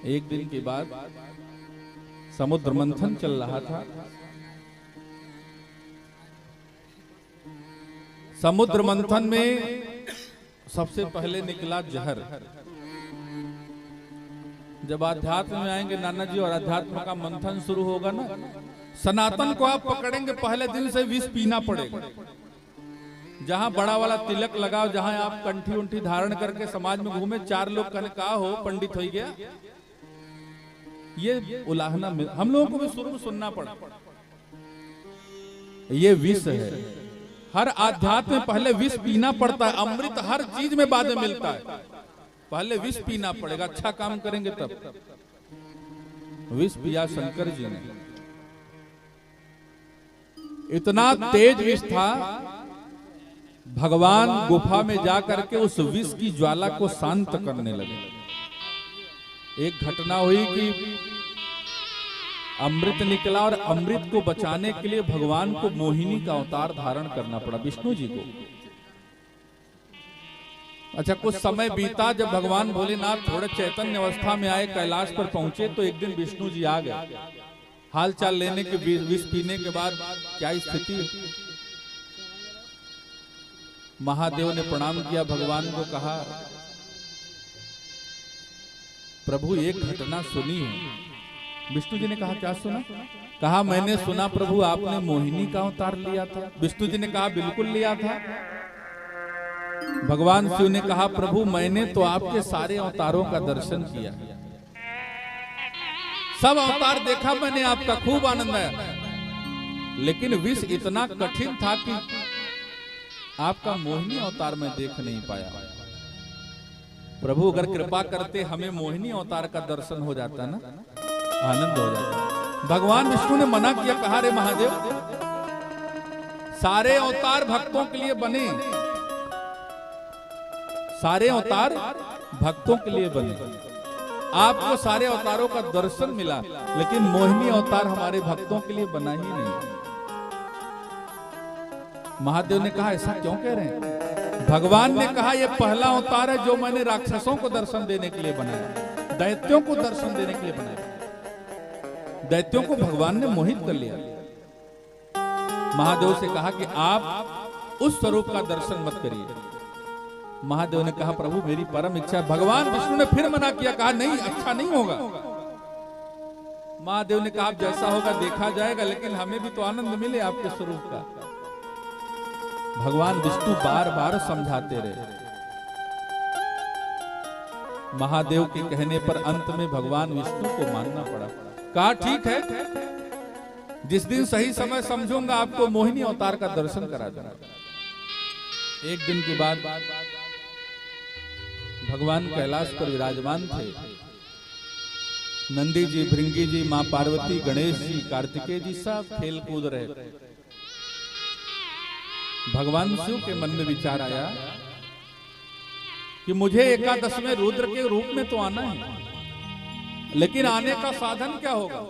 एक दिन के बाद समुद्र मंथन चल रहा था। समुद्र मंथन में सबसे पहले निकला जहर। जब अध्यात्म में आएंगे नाना जी और अध्यात्म का मंथन शुरू होगा ना, सनातन को आप पकड़ेंगे पहले दिन से विष पीना पड़ेगा। जहां बड़ा वाला तिलक लगाओ, जहां आप कंठी उंठी धारण करके समाज में घूमे, चार लोग कहने का हो पंडित हो गया, ये उलाहना हम लोगों को भी शुरू में सुनना पड़ा। ये विष है। हर आध्यात्म में पहले विष पीना पड़ता है। अमृत हर चीज में बाद में मिलता है, पहले विष पीना पड़ेगा। अच्छा काम करेंगे तब। विष पिया शंकर जी ने, इतना तेज विष था, भगवान गुफा में जाकर के उस विष की ज्वाला को शांत करने लगे। एक घटना हुई कि अमृत निकला और अमृत को बचाने के लिए भगवान को मोहिनी का अवतार धारण करना पड़ा, विष्णु जी को। अच्छा, कुछ समय बीता, जब भगवान भोलेनाथ थोड़े चैतन्य अवस्था में आए, कैलाश पर पहुंचे, तो एक दिन विष्णु जी आ गए हाल चाल लेने के। विष पीने के बाद क्या स्थिति। महादेव ने प्रणाम किया, भगवान को कहा, प्रभु एक घटना सुनी है। विष्णु जी ने कहा, क्या सुना? कहा, मैंने सुना प्रभु आपने मोहिनी का अवतार लिया था। विष्णु जी ने कहा, बिल्कुल लिया था। भगवान शिव ने कहा, प्रभु मैंने तो आपके सारे अवतारों का दर्शन किया, सब अवतार देखा मैंने आपका, खूब आनंद आया, लेकिन विष इतना कठिन था कि आपका मोहिनी अवतार मैं देख नहीं पाया। प्रभु अगर कृपा करते हमें मोहिनी अवतार का दर्शन हो जाता ना, आनंद हो जाता। भगवान विष्णु ने मना किया, कहा, रे महादेव, सारे अवतार भक्तों के लिए बने, सारे अवतार भक्तों के लिए बने। आपको सारे अवतारों का दर्शन मिला, लेकिन मोहिनी अवतार हमारे भक्तों के लिए बना ही नहीं। महादेव ने कहा, ऐसा क्यों कह रहे हैं? भगवान ने कहा, यह पहला अवतार है जो मैंने राक्षसों को दर्शन देने के लिए बनाया, दैत्यों को दर्शन देने के लिए बनाया। दैत्यों को भगवान ने मोहित कर लिया। महादेव से कहा कि आप उस स्वरूप का दर्शन मत करिए। महादेव ने कहा, प्रभु मेरी परम इच्छा है। भगवान विष्णु ने फिर मना किया, कहा, नहीं, अच्छा नहीं होगा। महादेव ने कहा, जैसा होगा देखा जाएगा, लेकिन हमें भी तो आनंद मिले आपके स्वरूप का। भगवान विष्णु बार बार समझाते रहे। महादेव के कहने पर अंत में भगवान विष्णु को मानना पड़ा। कहा, ठीक है, जिस दिन सही समय समझूंगा आपको मोहिनी अवतार का दर्शन करा दूंगा। एक दिन के बाद भगवान कैलाश पर विराजमान थे। नंदी जी, भृंगी जी, मां पार्वती, गणेश जी, कार्तिकेय जी सब खेल कूद रहे। भगवान शिव के मन में विचार आया कि मुझे एकादशवें रुद्र के रूप में तो आना है, लेकिन आने का साधन क्या होगा?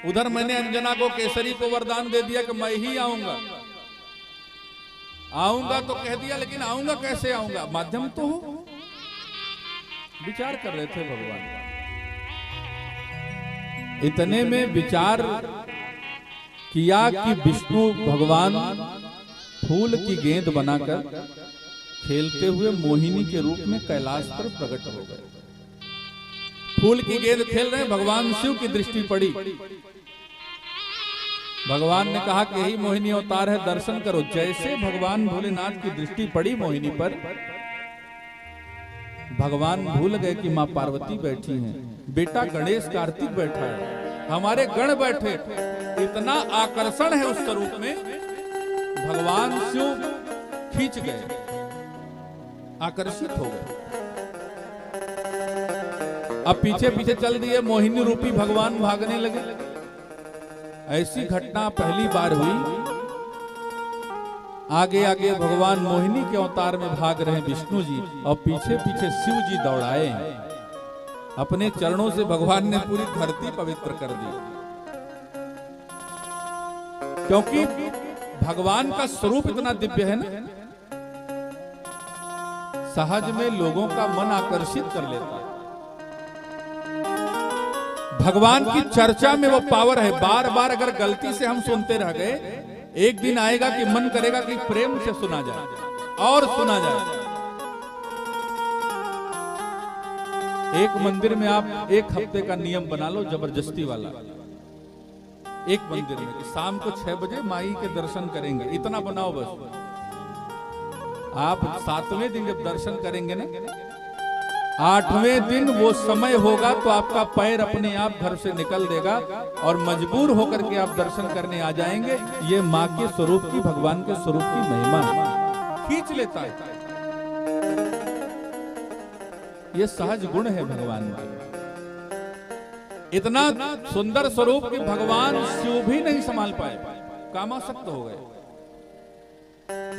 उधर मैंने अंजना को, केसरी को वरदान दे दिया कि मैं ही आऊंगा। आऊंगा तो कह दिया, लेकिन आऊंगा कैसे आऊंगा? माध्यम तो हो। विचार कर रहे थे भगवान। इतने में विचार किया कि विष्णु भगवान फूल की गेंद बनाकर खेलते हुए मोहिनी के रूप में कैलाश पर प्रकट हो गए। फूल की गेंद खेल रहे, भगवान शिव की दृष्टि पड़ी। भगवान ने कहा कि यही मोहिनी अवतार है, दर्शन करो। जैसे भगवान भोलेनाथ की दृष्टि पड़ी मोहिनी पर, भगवान भूल गए कि मां पार्वती बैठी हैं, बेटा गणेश कार्तिक बैठा है, हमारे गण बैठे। इतना आकर्षण है उस स्वरूप में, भगवान शिव खींच गए, आकर्षित हो गए। अब पीछे पीछे चल दिए, मोहिनी रूपी भगवान भागने लगे। ऐसी घटना पहली बार हुई। आगे आगे भगवान मोहिनी के अवतार में भाग रहे विष्णु जी, और पीछे पीछे शिव जी दौड़ाए हैं। अपने चरणों से भगवान ने पूरी धरती पवित्र कर दी, क्योंकि भगवान का स्वरूप इतना दिव्य है ना, सहज में लोगों का मन आकर्षित कर लेता है। भगवान की चर्चा में वो पावर है। बार बार अगर गलती से हम सुनते रह गए, एक दिन आएगा कि मन करेगा कि प्रेम से सुना जाए और सुना जाए। एक मंदिर में आप एक हफ्ते का नियम बना लो, जबरदस्ती वाला। एक मंदिर में कि शाम को 6 बजे माई के दर्शन करेंगे, इतना बनाओ बस। आप 7वें दिन जब दर्शन करेंगे ना, 8वें दिन वो समय होगा तो आपका पैर अपने आप घर से निकल देगा और मजबूर होकर के आप दर्शन करने आ जाएंगे। ये माँ के स्वरूप की, भगवान के स्वरूप की महिमा खींच लेता है। ये सहज गुण है भगवान का। इतना सुंदर स्वरूप कि भगवान शिव भी नहीं संभाल पाए, कामासक्त हो गए।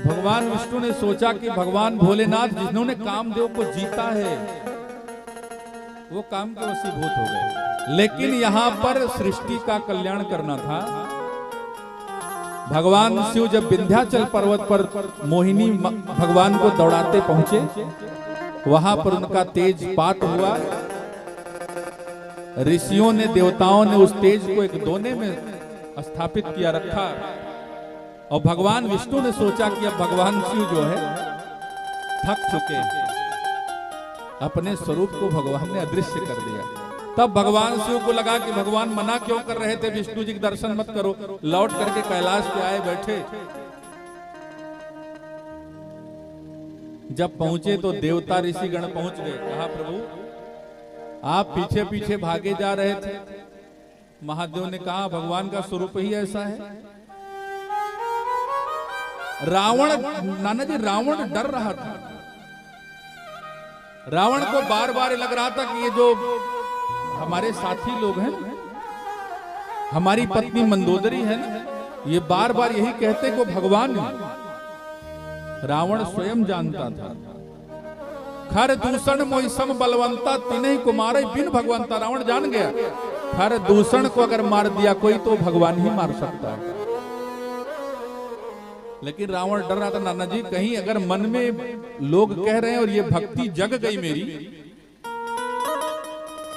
भगवान विष्णु ने सोचा कि भगवान भोलेनाथ जिन्होंने कामदेव को जीता है वो काम के वशीभूत हो गए, लेकिन यहां पर सृष्टि का कल्याण करना था। भगवान शिव जब विंध्याचल पर्वत पर मोहिनी भगवान को दौड़ाते पहुंचे, वहां पर उनका तेज पात हुआ। ऋषियों ने, देवताओं ने उस तेज को एक दोने में स्थापित किया रखा और भगवान विष्णु ने सोचा कि अब भगवान शिव जो है थक चुके हैं, अपने स्वरूप को भगवान ने अदृश्य कर दिया। तब भगवान शिव को लगा कि भगवान मना क्यों कर रहे थे, विष्णु जी के दर्शन मत करो। लौट करके कैलाश पे आए बैठे। जब पहुंचे तो देवता ऋषिगण पहुंच गए। कहा प्रभु आप पीछे पीछे भागे जा रहे थे। महादेव ने कहा भगवान का स्वरूप ही ऐसा है। रावण, नाना जी, रावण डर रहा था। रावण को बार बार लग रहा था कि ये जो हमारे साथी लोग हैं, हमारी पत्नी मंदोदरी है ना, ये बार बार यही कहते को भगवान है। रावण स्वयं जानता था। खर दूषण मोहि सम बलवंता तिन्हि कुमारे बिन भगवंता। रावण जान गया खर दूषण को अगर मार दिया कोई तो भगवान ही मार सकता है। लेकिन रावण डर रहा था, नाना जी कहीं अगर मन में लोग कह रहे हैं और ये भक्ति जग गई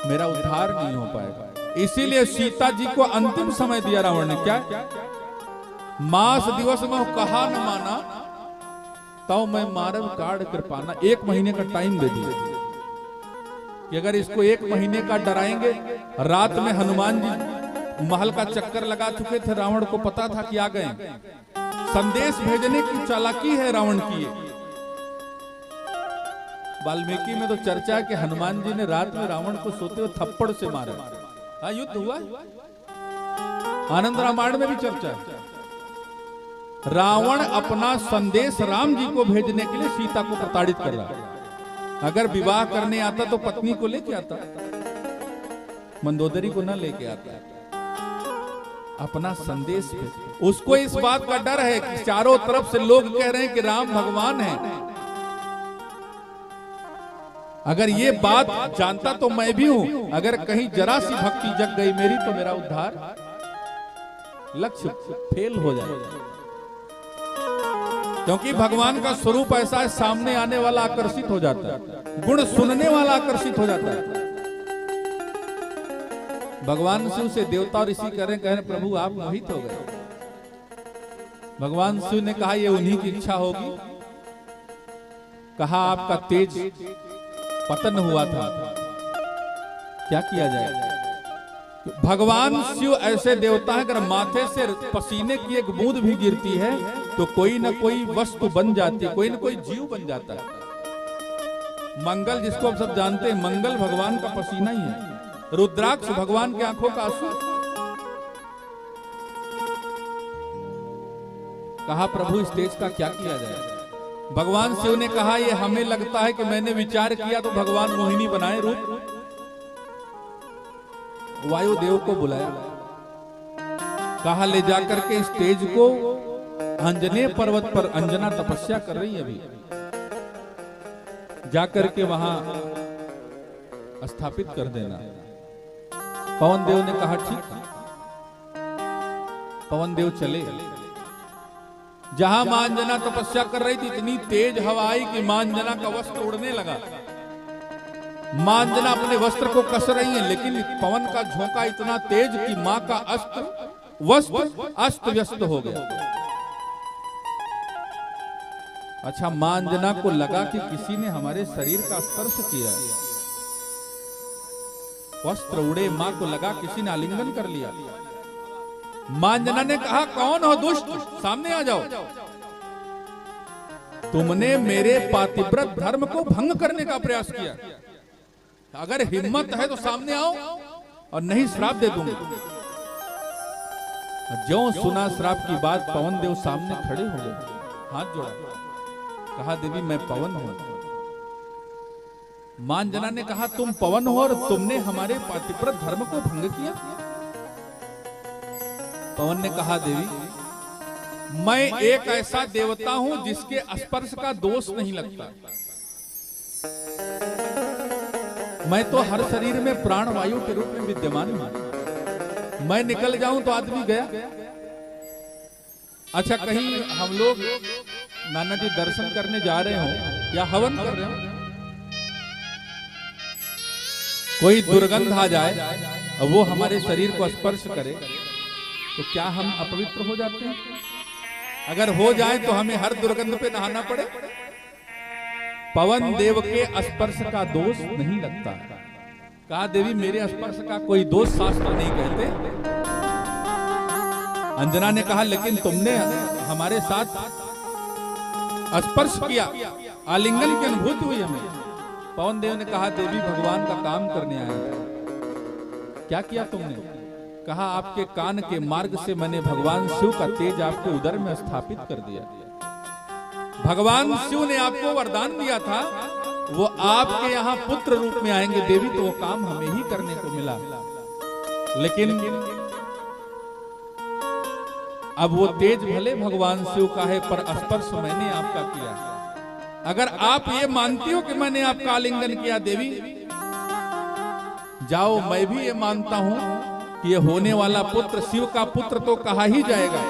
मेरा उद्धार नहीं हो पाएगा। इसीलिए सीता जी को अंतिम समय दिया रावण ने। क्या? मास दिवस में कहा न माना तो मैं मारव काढ़ कृपाना। 1 महीने का टाइम दे दिया कि अगर इसको 1 महीने का डराएंगे। रात में हनुमान जी महल का चक्कर लगा चुके थे, रावण को पता था कि आ गए। संदेश भेजने की चालाकी है रावण की। वाल्मीकि में तो चर्चा है कि हनुमान जी ने रात में रावण को सोते हुए थप्पड़ से मारा। हाँ, युद्ध हुआ। आनंद रामायण में भी चर्चा है। रावण अपना संदेश राम जी को भेजने के लिए सीता को प्रताड़ित कर रहा। अगर विवाह करने आता तो पत्नी को लेके आता, मंदोदरी को न लेके आता। अपना संदेश पे उसको इस बात का डर है कि चारों तरफ से लोग कह रहे हैं कि राम भगवान है। अगर ये बात जानता तो मैं भी हूं, अगर कहीं जरा सी भक्ति जग गई मेरी तो मेरा उद्धार लक्ष्य फेल हो जाएगा। क्योंकि भगवान का स्वरूप ऐसा है, सामने आने वाला आकर्षित हो जाता है, गुण सुनने वाला आकर्षित हो जाता है। भगवान शिव से देवता और ऋषि कह रहे प्रभु आप मोहित हो गए। भगवान शिव ने कहा ये उन्हीं की इच्छा होगी। कहा आपका तेज पतन हुआ था, क्या किया जाए। भगवान शिव ऐसे देवता है, अगर माथे से पसीने की एक बूंद भी गिरती है तो कोई ना कोई वस्तु बन जाती है, कोई ना कोई जीव बन जाता है। मंगल जिसको आप सब जानते हैं, मंगल भगवान का पसीना ही है। रुद्राक्ष भगवान की आंखों का आंसू। कहा प्रभु इस तेज का क्या किया जाए। भगवान शिव ने कहा ये हमें लगता है कि मैंने विचार किया तो भगवान मोहिनी बनाए रूप। वायुदेव को बुलाया, कहा ले जाकर के इस तेज को अंजनेय पर्वत पर, अंजना तपस्या कर रही है अभी, जाकर के वहां स्थापित कर देना। पवन देव ने कहा ठीक है। पवन देव चले। जहां मां अंजना तपस्या कर रही थी इतनी तेज हवा आई कि मां अंजना का वस्त्र उड़ने लगा। मां अंजना अपने वस्त्र को कस रही हैं, लेकिन पवन का झोंका इतना तेज कि मां का वस्त्र अस्त व्यस्त हो गया। अच्छा, मां अंजना को लगा कि किसी ने हमारे शरीर का स्पर्श किया है। वस्त्र उड़े, मां को लगा किसी ने आलिंगन कर लिया। मां अंजना ने कहा, कौन हो दुष्ट, सामने आ जाओ। तुमने मेरे पातिव्रत धर्म को भंग करने का प्रयास किया। अगर हिम्मत है तो सामने आओ, और नहीं श्राप दे दूंगी। जो सुना श्राप की बात, पवन देव सामने खड़े हो गए, हाथ जोड़ा, कहा, देवी मैं पवन हूं। मां अंजना ने कहा, तुम पवन हो और तुमने हमारे पातिव्रत धर्म को भंग किया। पवन ने कहा, देवी मैं एक ऐसा देवता हूं जिसके स्पर्श का दोष नहीं लगता। मैं तो हर शरीर में प्राण वायु के रूप में विद्यमान हूं। मैं निकल जाऊं तो आदमी गया। अच्छा, कहीं हम लोग नाना जी दर्शन करने जा रहे हो या हवन कर रहे हो, कोई दुर्गंध आ जाए और वो हमारे शरीर को स्पर्श करे तो क्या हम अपवित्र हो जाते हैं? अगर हो जाए तो हमें हर दुर्गंध पे नहाना पड़े? पवन देव के स्पर्श का दोष नहीं लगता। कहा, देवी मेरे स्पर्श का कोई दोष शास्त्र नहीं कहते। अंजना ने कहा, लेकिन तुमने हमारे साथ स्पर्श किया, आलिंगन की अनुभूति हुई हमें। पवन देव ने कहा, देवी भगवान का काम करने आया था। क्या किया तुमने? कहा, आपके कान के मार्ग से मैंने भगवान शिव का तेज आपके उदर में स्थापित कर दिया। भगवान शिव ने आपको वरदान दिया था, वो आपके यहाँ पुत्र रूप में आएंगे देवी, तो वो काम हमें ही करने को मिला। लेकिन अब वो तेज भले भगवान शिव का है, पर स्पर्श मैंने आपका किया। अगर आप ये मानती हो कि मैंने आपका आलिंगन किया देवी, जाओ, मैं भी ये मानता हूं कि ये होने वाला पुत्र शिव का पुत्र तो कहा ही जाएगा,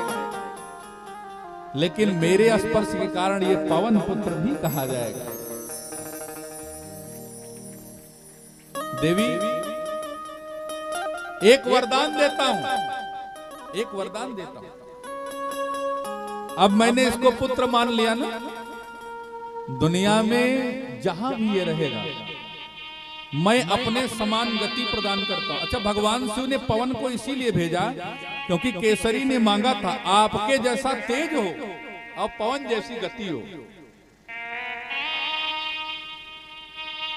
लेकिन मेरे स्पर्श के कारण ये पवन पुत्र भी कहा जाएगा। देवी एक वरदान देता हूं, एक वरदान देता हूं। अब मैंने इसको पुत्र मान लिया ना, दुनिया में जहां भी ये रहेगा मैं अपने समान गति प्रदान करता हूं। अच्छा, भगवान शिव ने पवन को इसीलिए भेजा क्योंकि केसरी ने मांगा था आपके जैसा तेज हो और पवन जैसी गति हो।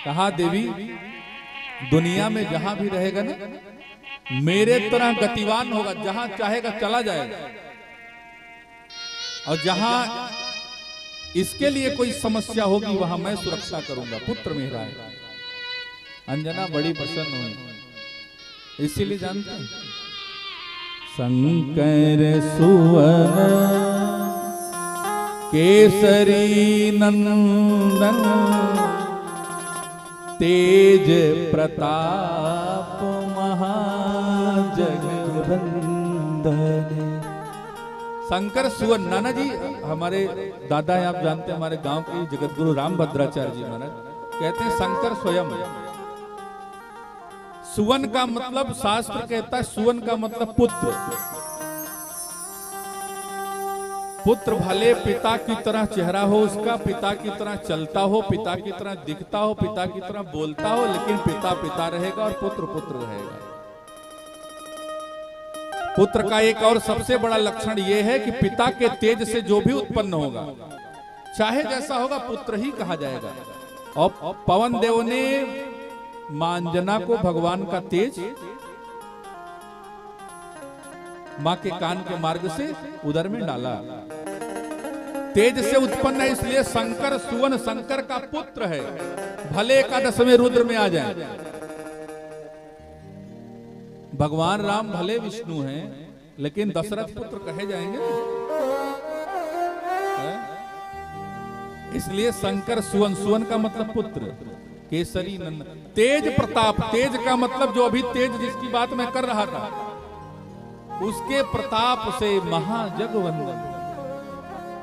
कहा, देवी दुनिया में जहां भी रहेगा ना, मेरे तरह गतिवान होगा, जहां चाहेगा चला जाएगा, और जहां इसके लिए कोई समस्या होगी वहां मैं सुरक्षा करूंगा। पुत्र मेरा है। अंजना बड़ी प्रसन्न हुई, इसीलिए जानते हैं, शंकर सुवन केसरी नंदन तेज प्रताप महाजगवंदन। शंकर सुवन, नाना जी हमारे दादा है, आप जानते हैं, हमारे गांव के जगतगुरु रामभद्राचार्य जी महाराज कहते हैं शंकर स्वयं। सुवन का मतलब शास्त्र कहता है, सुवन का मतलब पुत्र। पुत्र भले पिता की तरह चेहरा हो उसका, पिता की तरह चलता हो, पिता की तरह दिखता हो, पिता की तरह बोलता हो, लेकिन पिता पिता रहेगा और पुत्र पुत्र रहेगा। पुत्र का एक और सबसे बड़ा लक्षण यह है कि पिता के तेज से जो भी उत्पन्न होगा, चाहे जैसा होगा, पुत्र ही कहा जाएगा। और पवन देव ने मां अंजना को भगवान का तेज मां के कान के मार्ग से उदर में डाला। तेज से उत्पन्न है, इसलिए शंकर सुवन, शंकर का पुत्र है। भले एकादशवें रुद्र में आ जाए। भगवान राम भले विष्णु हैं, लेकिन दशरथ पुत्र कहे जाएंगे, इसलिए शंकर सुवन, सुवन का मतलब पुत्र, केसरी नंदन, तेज प्रताप। तेज का मतलब जो अभी तेज जिसकी बात मैं कर रहा था, उसके प्रताप से महाजगवंदन।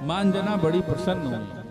मां अंजना बड़ी प्रसन्न हुई।